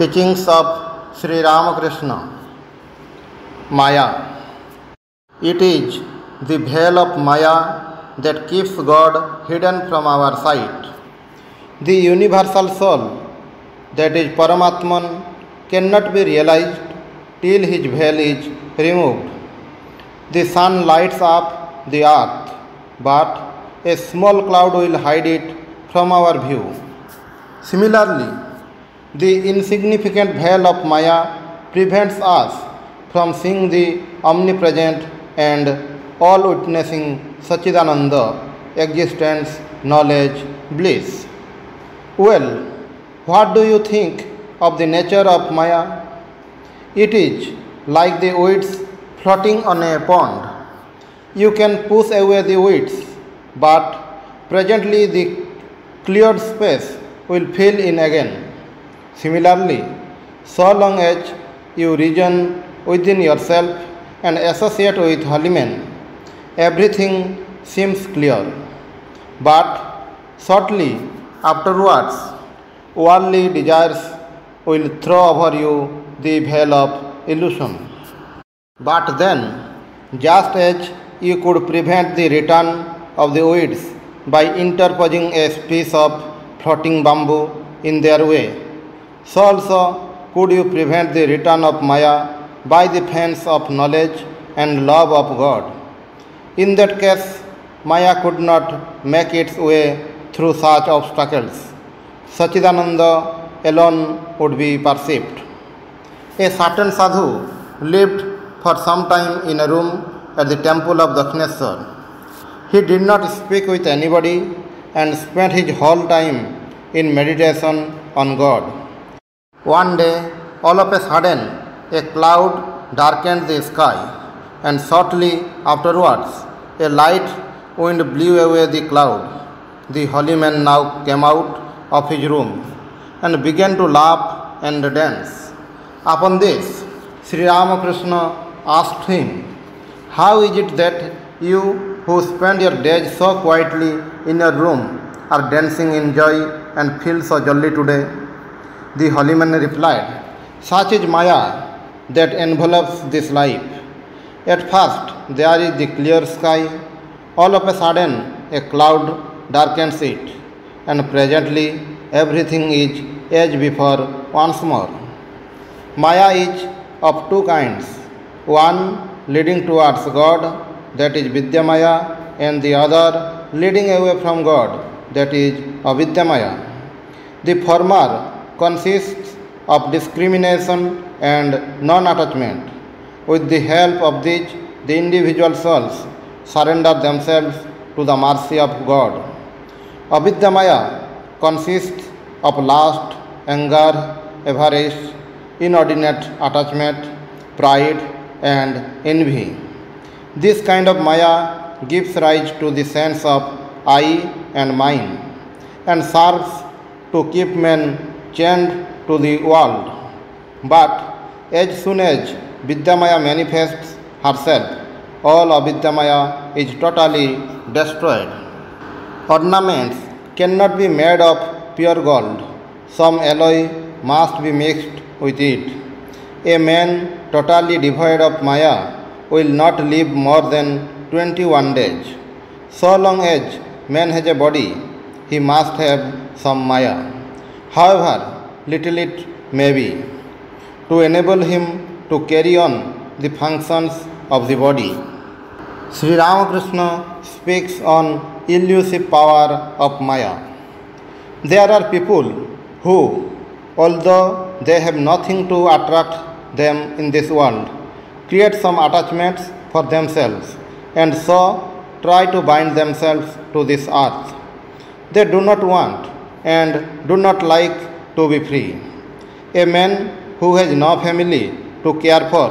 Teachings of Sri Ramakrishna. Maya. It is the veil of Maya that keeps God hidden from our sight. The universal soul, that is Paramatman, cannot be realized till his veil is removed. The sun lights up the earth, but a small cloud will hide it from our view. Similarly, the insignificant veil of Maya prevents us from seeing the omnipresent and all-witnessing Sachidananda, existence, knowledge, bliss. Well, what do you think of the nature of Maya? It is like the weeds floating on a pond. You can push away the weeds, but presently the cleared space will fill in again. Similarly, so long as you reason within yourself and associate with holy men, everything seems clear. But shortly afterwards, worldly desires will throw over you the veil of illusion. But then, just as you could prevent the return of the weeds by interposing a piece of floating bamboo in their way, so also could you prevent the return of Maya by the fence of knowledge and love of God. In that case, Maya could not make its way through such obstacles. Sachidananda alone would be perceived. A certain sadhu lived for some time in a room at the temple of Dakshineshwar. He did not speak with anybody and spent his whole time in meditation on God. One day, all of a sudden, a cloud darkened the sky, and shortly afterwards, a light wind blew away the cloud. The holy man now came out of his room and began to laugh and dance. Upon this, Sri Ramakrishna asked him, "How is it that you, who spend your days so quietly in your room, are dancing in joy and feel so jolly today?" The holy man replied, "Such is Maya that envelops this life. At first there is the clear sky, all of a sudden a cloud darkens it, and presently everything is as before once more. Maya is of two kinds, one leading towards God, that is Vidyamaya, and the other leading away from God, that is Avidyamaya. The former consists of discrimination and non-attachment. With the help of these, the individual souls surrender themselves to the mercy of God. Avidyamaya consists of lust, anger, avarice, inordinate attachment, pride, and envy. This kind of Maya gives rise to the sense of I and mine, and serves to keep men chained to the world. But as soon as Vidyamaya manifests herself, all Avidyamaya is totally destroyed. Ornaments cannot be made of pure gold. Some alloy must be mixed with it. A man totally devoid of Maya will not live more than 21 days. So long as man has a body, he must have some Maya, however little it may be, to enable him to carry on the functions of the body. Sri Ramakrishna speaks on elusive power of Maya. There are people who, although they have nothing to attract them in this world, create some attachments for themselves and so try to bind themselves to this earth. They do not want and do not like to be free. A man who has no family to care for,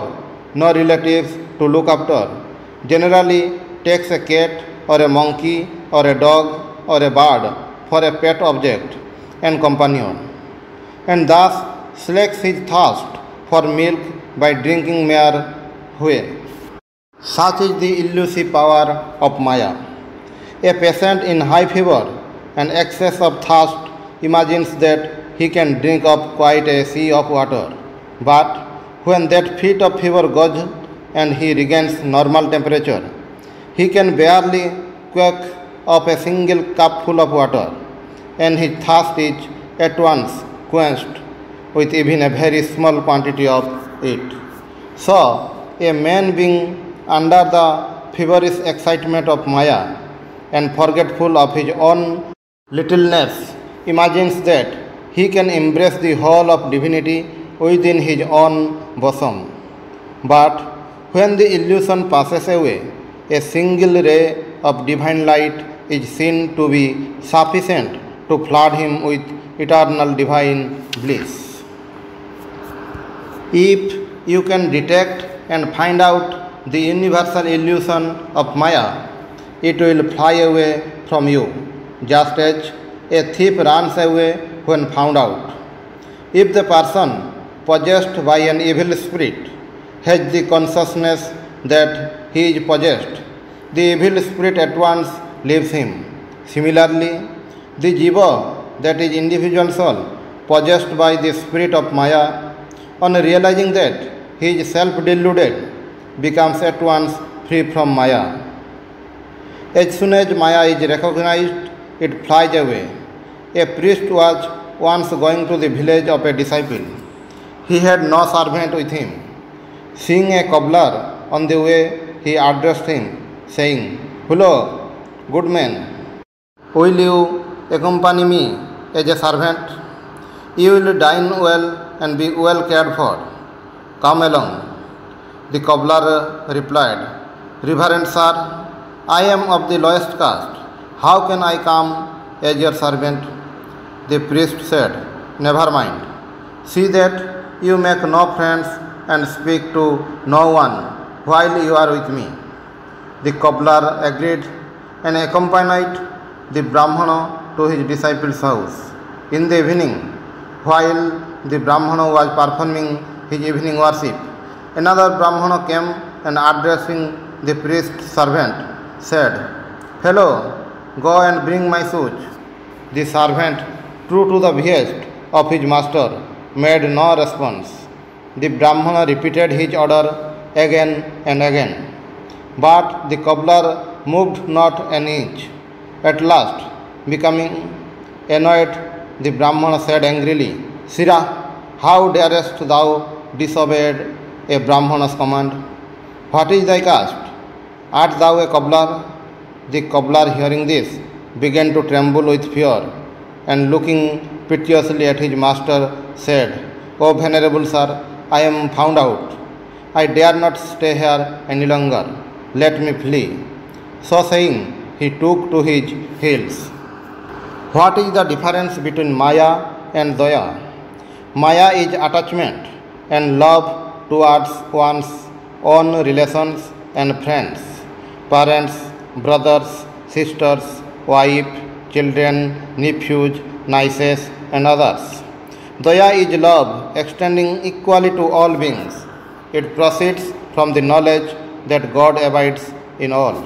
no relatives to look after, generally takes a cat or a monkey or a dog or a bird for a pet object and companion, and thus slakes his thirst for milk by drinking mere whey. Such is the elusive power of Maya. A patient in high fever and excess of thirst imagines that he can drink up quite a sea of water. But when that fit of fever goes and he regains normal temperature, he can barely quack up a single cupful of water, and his thirst is at once quenched with even a very small quantity of it. So, a man being under the feverish excitement of Maya and forgetful of his own littleness imagines that he can embrace the whole of divinity within his own bosom. But when the illusion passes away, a single ray of divine light is seen to be sufficient to flood him with eternal divine bliss. If you can detect and find out the universal illusion of Maya, it will fly away from you, just as a thief runs away when found out. If the person possessed by an evil spirit has the consciousness that he is possessed, the evil spirit at once leaves him. Similarly, the jiva, that is individual soul, possessed by the spirit of Maya, on realizing that he is self-deluded, becomes at once free from Maya. As soon as Maya is recognized, it flies away. A priest was once going to the village of a disciple. He had no servant with him. Seeing a cobbler on the way, he addressed him, saying, "Hello, good man, will you accompany me as a servant? You will dine well and be well cared for. Come along." The cobbler replied, "Reverend sir, I am of the lowest caste. How can I come as your servant?" The priest said, "Never mind. See that you make no friends and speak to no one while you are with me." The cobbler agreed and accompanied the Brahmana to his disciple's house. In the evening, while the Brahmana was performing his evening worship, another Brahmana came and addressing the priest's servant said, "Fellow, go and bring my shoes." The servant, true to the behest of his master, made no response. The Brahmana repeated his order again and again, but the cobbler moved not an inch. At last, becoming annoyed, the Brahmana said angrily, "Sira, how darest thou disobey a Brahmana's command? What is thy caste? Art thou a cobbler?" The cobbler, hearing this, began to tremble with fear, and looking piteously at his master, said, "O venerable sir, I am found out. I dare not stay here any longer. Let me flee." So saying, he took to his heels. What is the difference between Maya and Daya? Maya is attachment and love towards one's own relations and friends, parents, brothers, sisters, wife, children, nephews, nieces, and others. Daya is love extending equally to all beings. It proceeds from the knowledge that God abides in all.